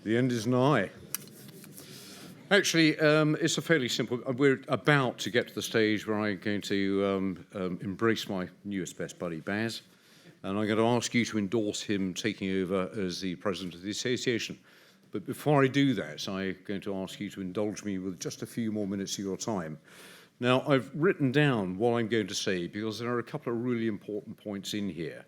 The end is nigh. Actually, it's a fairly simple. We're about to get to the stage where I'm going to embrace my newest best buddy, Baz, and I'm going to ask you to endorse him taking over as the president of the association. But before I do that, I'm going to ask you to indulge me with just a few more minutes of your time. Now, I've written down what I'm going to say because there are a couple of really important points in here.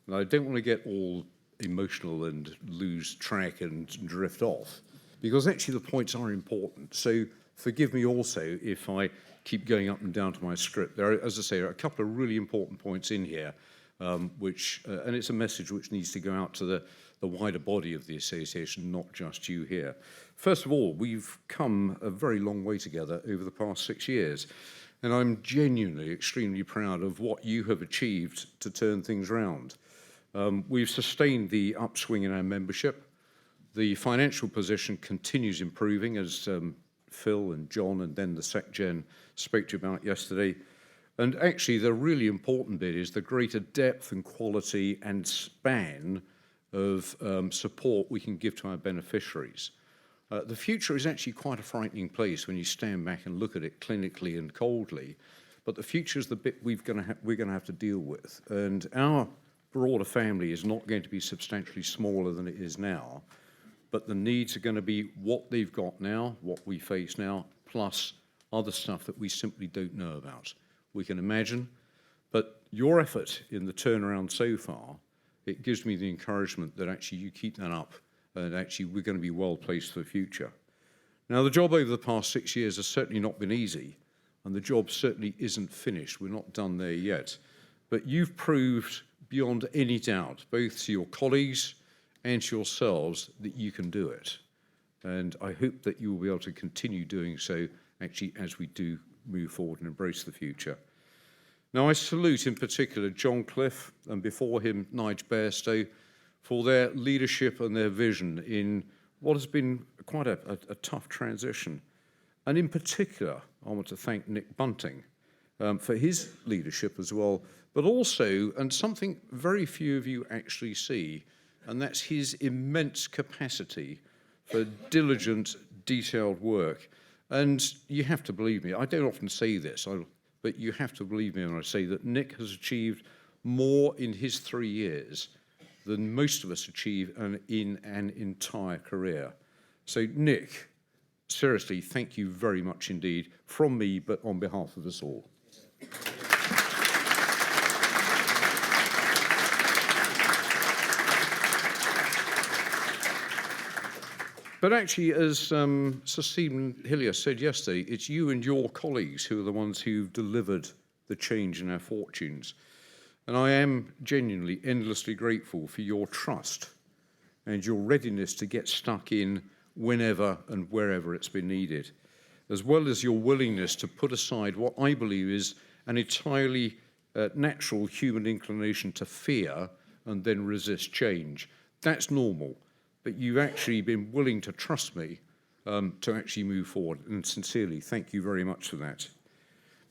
And I don't want to get all emotional and lose track and drift off, because actually the points are important. So forgive me also if I keep going up and down to my script. There are, as I say, a couple of really important points in here, and it's a message which needs to go out to the wider body of the association, not just you here. First of all, we've come a very long way together over the past 6 years, and I'm genuinely extremely proud of what you have achieved to turn things round. We've sustained the upswing in our membership. The financial position continues improving, as Phil and John and then the SecGen spoke to you about yesterday. And actually, the really important bit is the greater depth and quality and span of support we can give to our beneficiaries. The future is actually quite a frightening place when you stand back and look at it clinically and coldly, but the future is the bit we're going to have to deal with. And our broader family is not going to be substantially smaller than it is now, but the needs are going to be what they've got now, what we face now, plus other stuff that we simply don't know about. We can imagine, but your effort in the turnaround so far, it gives me the encouragement that actually you keep that up, and actually we're going to be well placed for the future. Now, the job over the past 6 years has certainly not been easy, and the job certainly isn't finished. We're not done there yet. But you've proved beyond any doubt, both to your colleagues and to yourselves, that you can do it. And I hope that you will be able to continue doing so, actually, as we do move forward and embrace the future. Now, I salute in particular John Cliff, and before him, Nigel Bairstow, for their leadership and their vision in what has been quite a tough transition. And in particular, I want to thank Nick Bunting for his leadership as well, but also, and something very few of you actually see, and that's his immense capacity for diligent, detailed work. And you have to believe me, I don't often say this, but you have to believe me when I say that Nick has achieved more in his 3 years than most of us achieve in an entire career. So Nick, seriously, thank you very much indeed, from me, but on behalf of us all. But actually, as Sir Stephen Hillier said yesterday, it's you and your colleagues who are the ones who've delivered the change in our fortunes. And I am genuinely, endlessly grateful for your trust and your readiness to get stuck in whenever and wherever it's been needed, as well as your willingness to put aside what I believe is an entirely natural human inclination to fear and then resist change. That's normal. But you've actually been willing to trust me to actually move forward, and sincerely, thank you very much for that.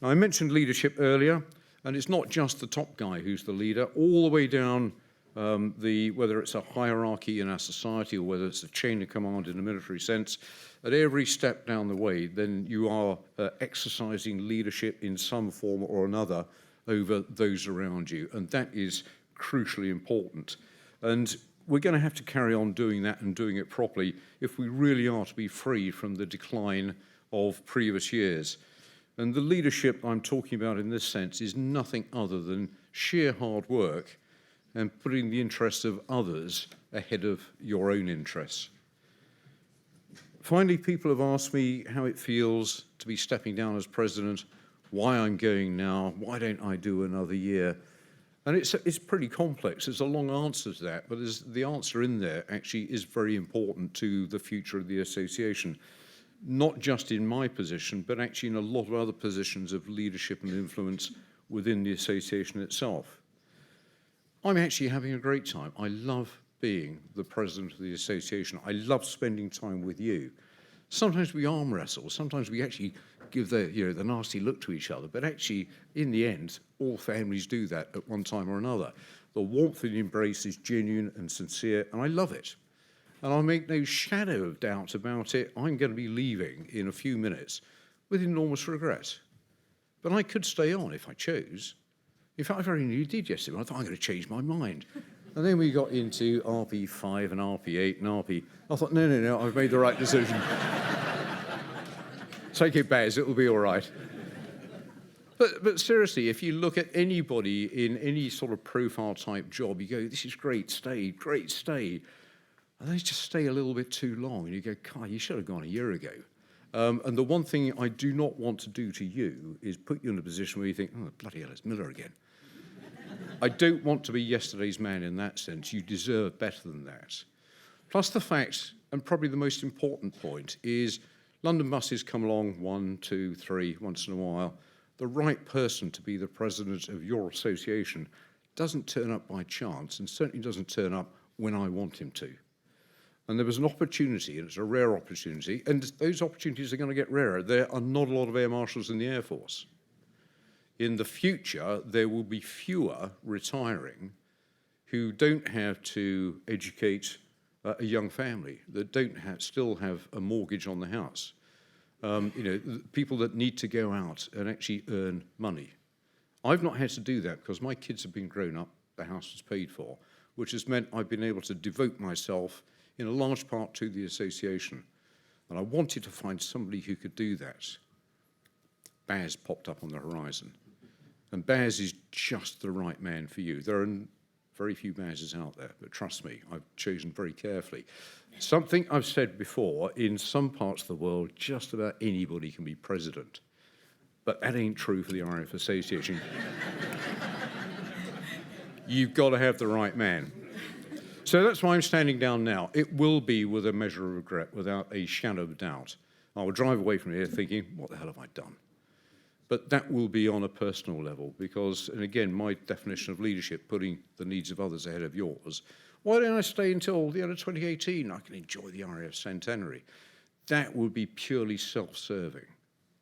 Now, I mentioned leadership earlier, and it's not just the top guy who's the leader, all the way down whether it's a hierarchy in our society or whether it's a chain of command in a military sense, at every step down the way, then you are exercising leadership in some form or another over those around you, and that is crucially important. And we're going to have to carry on doing that and doing it properly if we really are to be free from the decline of previous years. And the leadership I'm talking about in this sense is nothing other than sheer hard work and putting the interests of others ahead of your own interests. Finally, people have asked me how it feels to be stepping down as president, why I'm going now, why don't I do another year? And it's pretty complex. There's a long answer to that, but the answer in there actually is very important to the future of the association, not just in my position, but actually in a lot of other positions of leadership and influence within the association itself. I'm actually having a great time. I love being the president of the association. I love spending time with you. Sometimes we arm wrestle. Sometimes we actually give the nasty look to each other. But actually, in the end, all families do that at one time or another. The warmth of the embrace is genuine and sincere, and I love it. And I make no shadow of doubt about it. I'm going to be leaving in a few minutes with enormous regret. But I could stay on if I chose. In fact, I very nearly did yesterday. I thought, I'm going to change my mind. And then we got into RP5 and RP8 and RP. I thought, no, I've made the right decision. Take it, Baz, it'll be all right. But seriously, if you look at anybody in any sort of profile type job, you go, this is great, stay, great, stay. And they just stay a little bit too long. And you go, God, you should have gone a year ago. And the one thing I do not want to do to you is put you in a position where you think, oh, bloody hell, it's Miller again. I don't want to be yesterday's man in that sense. You deserve better than that. Plus the fact, and probably the most important point, is London buses come along 1, 2, 3 once in a while. The right person to be the president of your association doesn't turn up by chance and certainly doesn't turn up when I want him to. And there was an opportunity, and it's a rare opportunity, and those opportunities are going to get rarer. There are not a lot of air marshals in the Air Force. In the future, there will be fewer retiring who don't have to educate a young family, that don't still have a mortgage on the house. People that need to go out and actually earn money. I've not had to do that because my kids have been grown up, the house was paid for, which has meant I've been able to devote myself in a large part to the association. And I wanted to find somebody who could do that. Baz popped up on the horizon. And Baz is just the right man for you. There are very few Bazes out there, but trust me, I've chosen very carefully. Something I've said before, in some parts of the world, just about anybody can be president. But that ain't true for the RAF Association. You've got to have the right man. So that's why I'm standing down now. It will be with a measure of regret, without a shadow of doubt. I will drive away from here thinking, what the hell have I done? But that will be on a personal level because, and again, my definition of leadership, putting the needs of others ahead of yours. Why don't I stay until the end of 2018? I can enjoy the RAF centenary. That would be purely self-serving.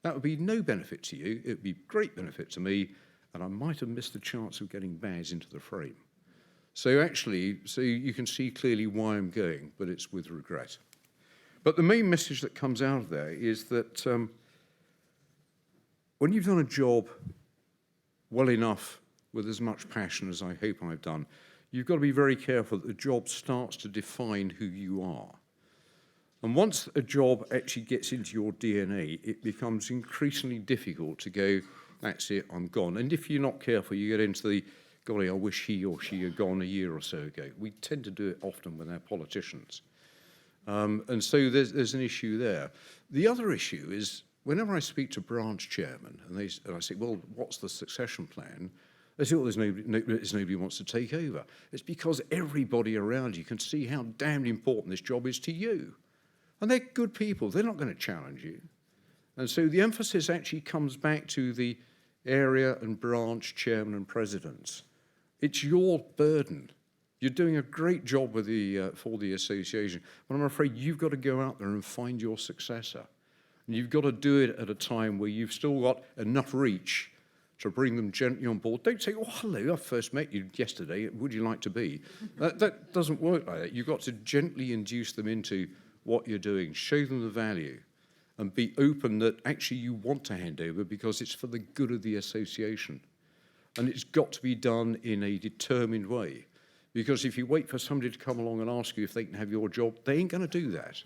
That would be no benefit to you. It would be great benefit to me, and I might have missed the chance of getting Baz into the frame. So you can see clearly why I'm going, but it's with regret. But the main message that comes out of there is that when you've done a job well enough with as much passion as I hope I've done, you've got to be very careful that the job starts to define who you are. And once a job actually gets into your DNA, it becomes increasingly difficult to go, that's it, I'm gone. And if you're not careful, you get into the, golly, I wish he or she had gone a year or so ago. We tend to do it often with our politicians. And so there's an issue there. The other issue is, whenever I speak to branch chairmen, and I say, well, what's the succession plan? They say, well, there's nobody who wants to take over. It's because everybody around you can see how damned important this job is to you. And they're good people. They're not going to challenge you. And so the emphasis actually comes back to the area and branch chairman and presidents. It's your burden. You're doing a great job with for the association, but I'm afraid you've got to go out there and find your successor. And you've got to do it at a time where you've still got enough reach to bring them gently on board. Don't say, oh, hello, I first met you yesterday, would you like to be? That doesn't work like that. You've got to gently induce them into what you're doing, show them the value, and be open that actually you want to hand over because it's for the good of the association. And it's got to be done in a determined way. Because if you wait for somebody to come along and ask you if they can have your job, they ain't going to do that.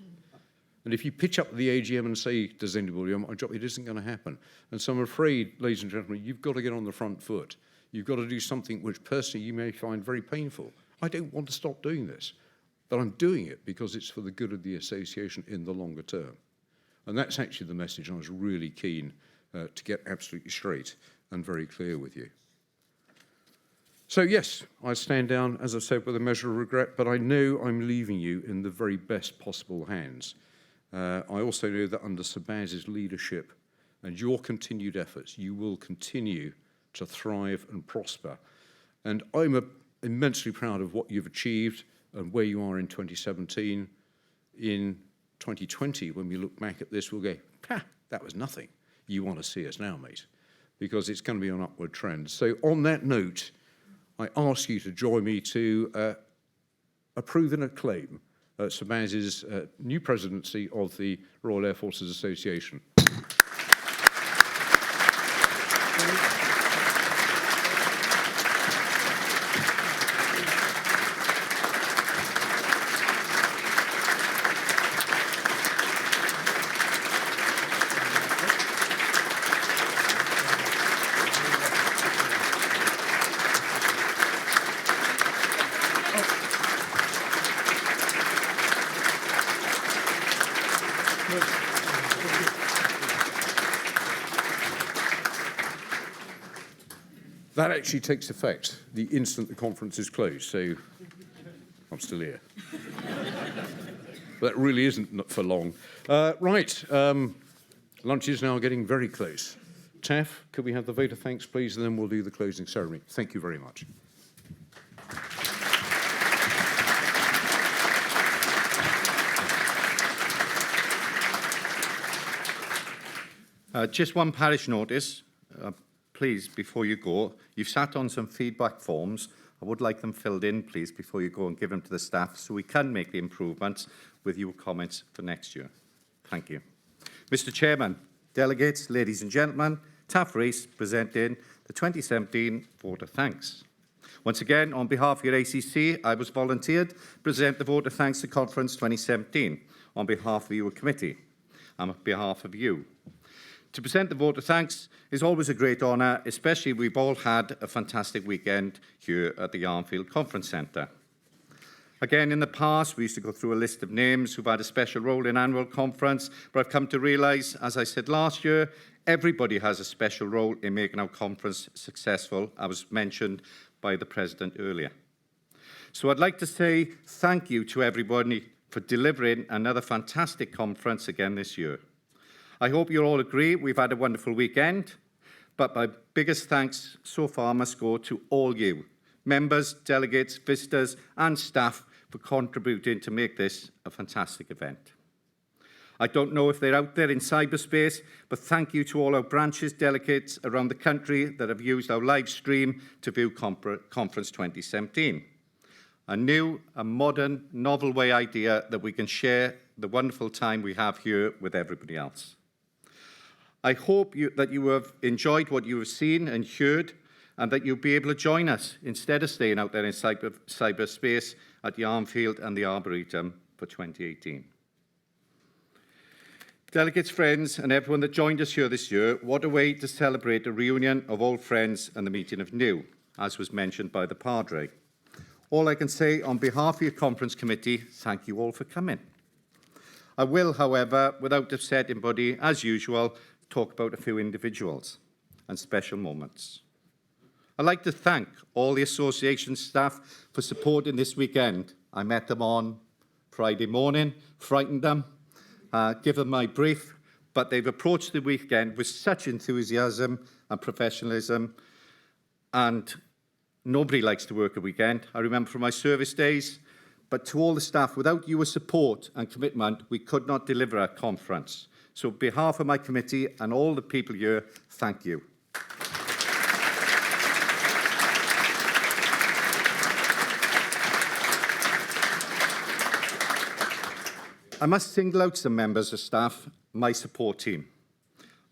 And if you pitch up the AGM and say, does anybody want my job, it isn't going to happen. And so I'm afraid, ladies and gentlemen, you've got to get on the front foot. You've got to do something which personally you may find very painful. I don't want to stop doing this, but I'm doing it because it's for the good of the association in the longer term. And that's actually the message I was really keen to get absolutely straight and very clear with you. So yes, I stand down, as I said, with a measure of regret, but I know I'm leaving you in the very best possible hands. I also know that under Sir Baz's leadership and your continued efforts, you will continue to thrive and prosper. And I'm immensely proud of what you've achieved and where you are in 2017. In 2020, when we look back at this, we'll go, that was nothing. You want to see us now, mate, because it's going to be an upward trend. So on that note, I ask you to join me to approve and acclaim Sir Baz's new presidency of the Royal Air Forces Association. That actually takes effect the instant the conference is closed, so I'm still here. That really isn't for long. Lunch is now getting very close. Taff, could we have the vote of thanks, please, and then we'll do the closing ceremony. Thank you very much. Just one parish notice. Please, before you go, you've sat on some feedback forms. I would like them filled in, please, before you go and give them to the staff so we can make the improvements with your comments for next year. Thank you. Mr. Chairman, delegates, ladies and gentlemen, Taff Rees presenting the 2017 vote of thanks. Once again, on behalf of your ACC, I was volunteered to present the vote of thanks to Conference 2017 on behalf of your committee and on behalf of you. To present the vote of thanks is always a great honour, especially we've all had a fantastic weekend here at the Yarnfield Conference Centre. Again, in the past, we used to go through a list of names who've had a special role in annual conference, but I've come to realise, as I said last year, everybody has a special role in making our conference successful, as mentioned by the President earlier. So I'd like to say thank you to everybody for delivering another fantastic conference again this year. I hope you all agree we've had a wonderful weekend, but my biggest thanks so far must go to all you, members, delegates, visitors and staff for contributing to make this a fantastic event. I don't know if they're out there in cyberspace, but thank you to all our branches, delegates around the country that have used our live stream to view Conference 2017. A new, a modern, novel way idea that we can share the wonderful time we have here with everybody else. I hope that you have enjoyed what you have seen and heard and that you'll be able to join us instead of staying out there in cyberspace at Yarnfield and the Arboretum for 2018. Delegates, friends and everyone that joined us here this year, what a way to celebrate a reunion of old friends and the meeting of new, as was mentioned by the Padre. All I can say on behalf of your conference committee, thank you all for coming. I will, however, without upsetting anybody, as usual, talk about a few individuals and special moments. I'd like to thank all the association staff for supporting this weekend. I met them on Friday morning, frightened them, give them my brief, but they've approached the weekend with such enthusiasm and professionalism, and nobody likes to work a weekend. I remember from my service days, but to all the staff, without your support and commitment, we could not deliver our conference. So on behalf of my committee and all the people here, thank you. I must single out some members of staff, my support team.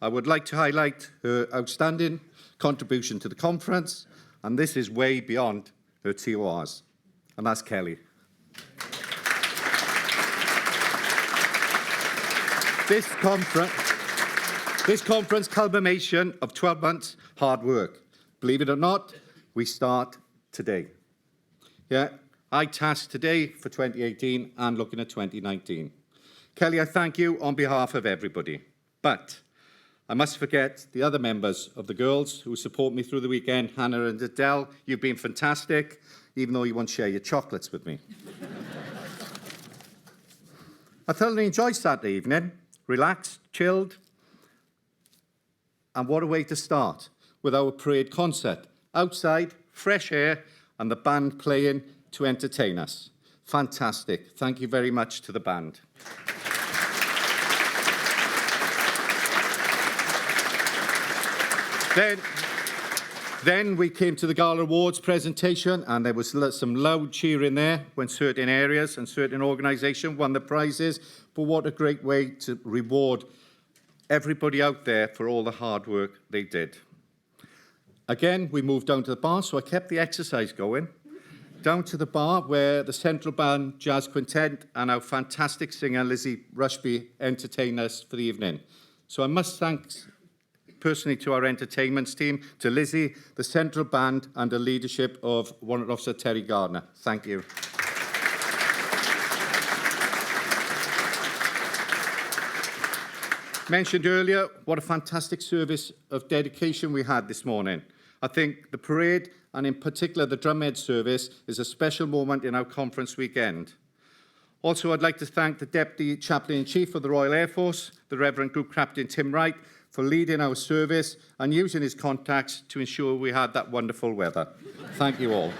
I would like to highlight her outstanding contribution to the conference, and this is way beyond her TORs, and that's Kelly. This conference culmination of 12 months hard work. Believe it or not, we start today. Yeah, I tasked today for 2018 and looking at 2019. Kelly, I thank you on behalf of everybody. But I must forget the other members of the girls who support me through the weekend. Hannah and Adele, you've been fantastic, even though you won't share your chocolates with me. I thoroughly enjoyed Saturday evening. Relaxed, chilled, and what a way to start with our parade concert. Outside, fresh air, and the band playing to entertain us. Fantastic. Thank you very much to the band. Then we came to the Gala Awards presentation, and there was some loud cheering there when certain areas and certain organisations won the prizes. But what a great way to reward everybody out there for all the hard work they did. Again, we moved down to the bar, so I kept the exercise going. Down to the bar where the Central Band Jazz Quintet and our fantastic singer Lizzie Rushby entertained us for the evening. So I must thank personally to our entertainments team, to Lizzie, the Central Band, and the leadership of Warrant Officer Terry Gardner. Thank you. Mentioned earlier, what a fantastic service of dedication we had this morning. I think the parade, and in particular the drumhead service, is a special moment in our conference weekend. Also, I'd like to thank the Deputy Chaplain-in-Chief of the Royal Air Force, the Reverend Group Captain Tim Wright, for leading our service and using his contacts to ensure we had that wonderful weather. Thank you all.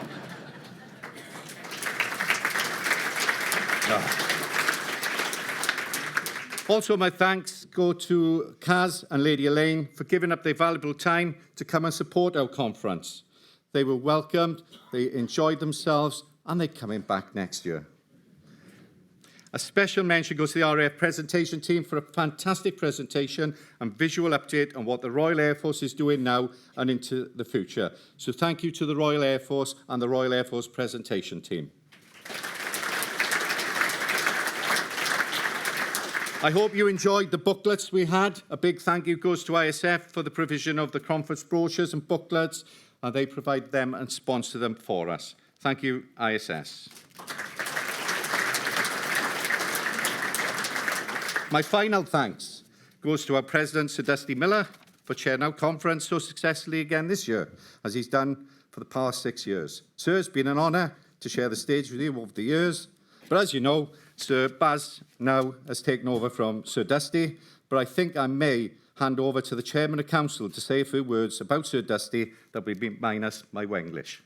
Also, my thanks go to Kaz and Lady Elaine for giving up their valuable time to come and support our conference. They were welcomed, they enjoyed themselves, and they're coming back next year. A special mention goes to the RAF presentation team for a fantastic presentation and visual update on what the Royal Air Force is doing now and into the future. So thank you to the Royal Air Force and the Royal Air Force presentation team. I hope you enjoyed the booklets we had. A big thank you goes to ISF for the provision of the conference brochures and booklets, and they provide them and sponsor them for us. Thank you, ISS. My final thanks goes to our President, Sir Dusty Miller, for chairing our conference so successfully again this year, as he's done for the past 6 years. Sir, it's been an honour to share the stage with you over the years. But as you know, Sir Baz now has taken over from Sir Dusty, but I think I may hand over to the Chairman of Council to say a few words about Sir Dusty that will be minus my Wenglish.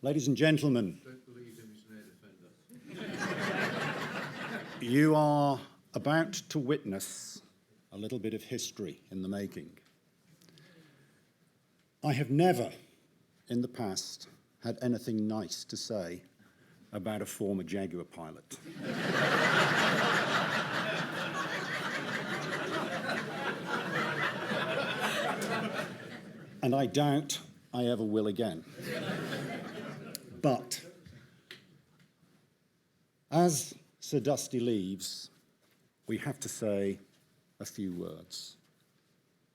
Ladies and gentlemen, you are about to witness a little bit of history in the making. I have never, in the past, had anything nice to say about a former Jaguar pilot. And I doubt I ever will again. But as Sir Dusty leaves, we have to say a few words.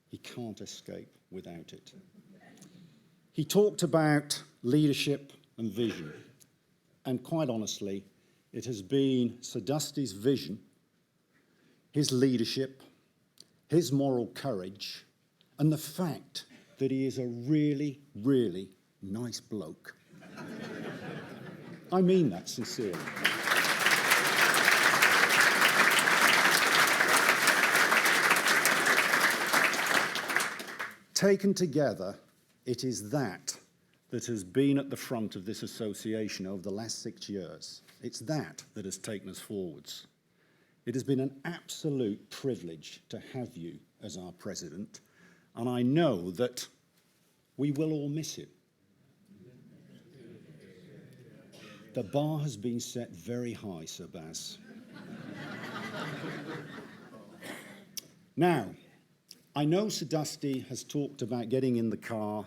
He can't escape without it. He talked about leadership and vision, and quite honestly, it has been Sir Dusty's vision, his leadership, his moral courage, and the fact that he is a really, really nice bloke. I mean that sincerely. Taken together, it is that has been at the front of this association over the last 6 years. It's that has taken us forwards. It has been an absolute privilege to have you as our president, and I know that we will all miss him. The bar has been set very high, Sir Baz. Now, I know Sir Dusty has talked about getting in the car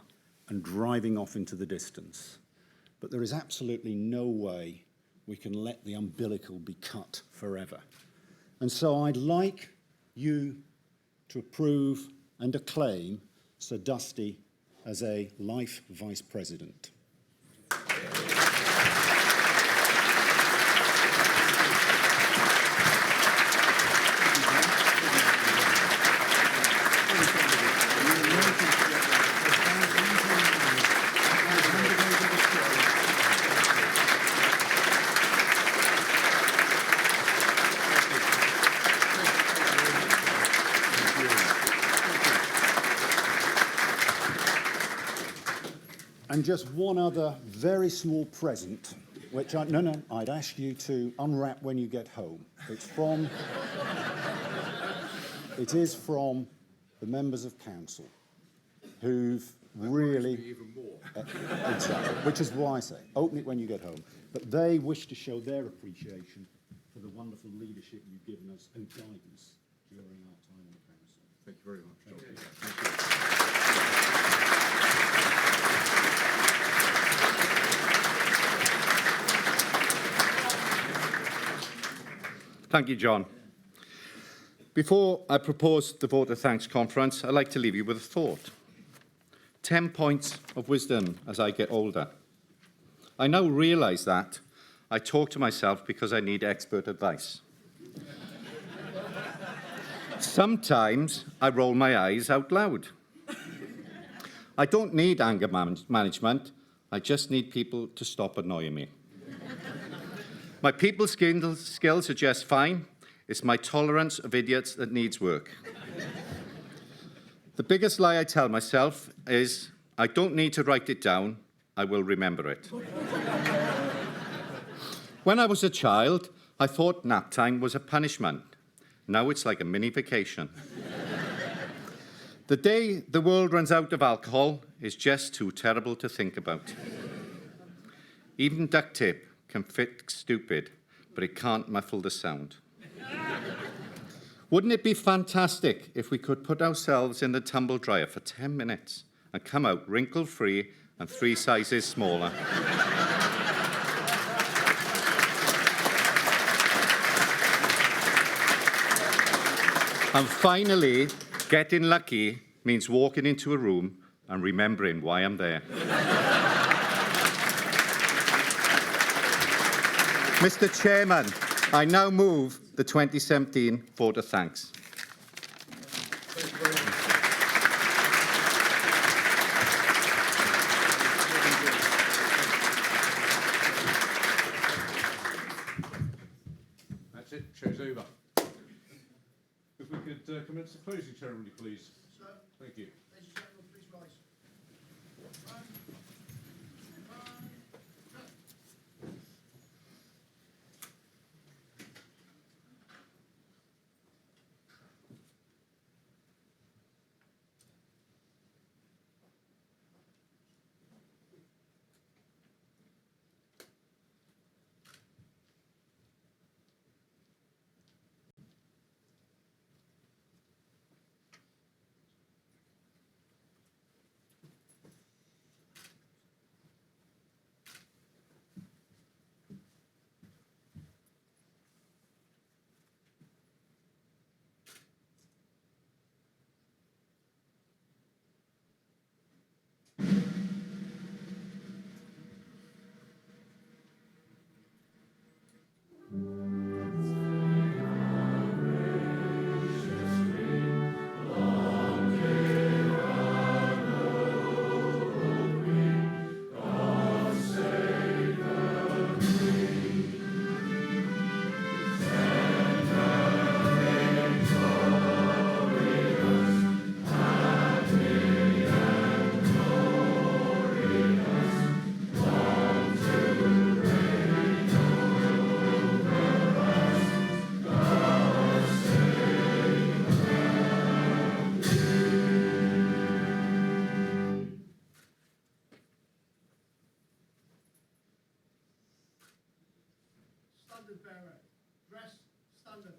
and driving off into the distance, but there is absolutely no way we can let the umbilical be cut forever. And so I'd like you to approve and acclaim Sir Dusty as a life Vice President. And just one other very small present which I'd ask you to unwrap when you get home. It is from the members of council who've really... Even more. Exactly, which is why I say, open it when you get home. But they wish to show their appreciation for the wonderful leadership you've given us and guidance during our time on the council. Thank you very much. Thank you. Thank you, John. Before I propose the vote of thanks conference, I'd like to leave you with a thought. 10 points of wisdom as I get older. I now realise that I talk to myself because I need expert advice. Sometimes I roll my eyes out loud. I don't need anger management. I just need people to stop annoying me. My people skills are just fine. It's my tolerance of idiots that needs work. The biggest lie I tell myself is, I don't need to write it down, I will remember it. When I was a child, I thought nap time was a punishment. Now it's like a mini vacation. The day the world runs out of alcohol is just too terrible to think about. Even duct tape can fix stupid, but it can't muffle the sound. Wouldn't it be fantastic if we could put ourselves in the tumble dryer for 10 minutes and come out wrinkle-free and 3 sizes smaller? And finally, getting lucky means walking into a room and remembering why I'm there. Mr. Chairman, I now move the 2017 vote of thanks. That's it. Show's over. If we could commence the closing ceremony, please. Sir, Thank you. ladies and gentlemen, please rise. Standard bearer, dress standard.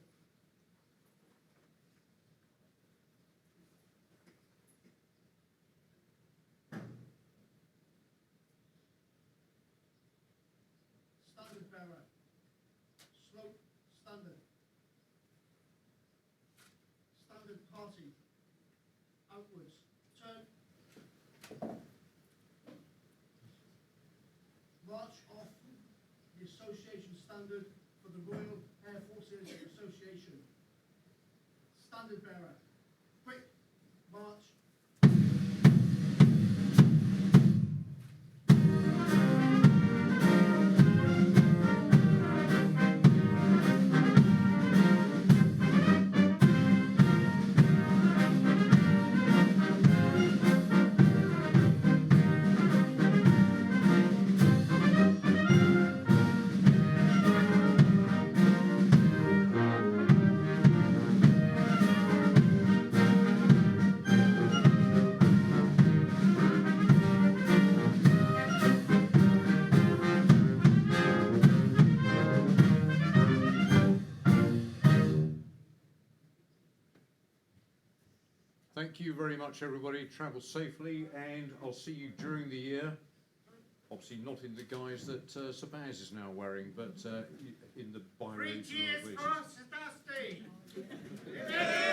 Standard bearer, slope standard. Standard party, outwards, turn. March off the association standard for the Royal Air Forces Association. Standard bearer, quick, march. Thank you very much, everybody. Travel safely, and I'll see you during the year. Obviously not in the guise that Sir Baz is now wearing, but in the Three by-roads and cheers other for places. us, Dusty!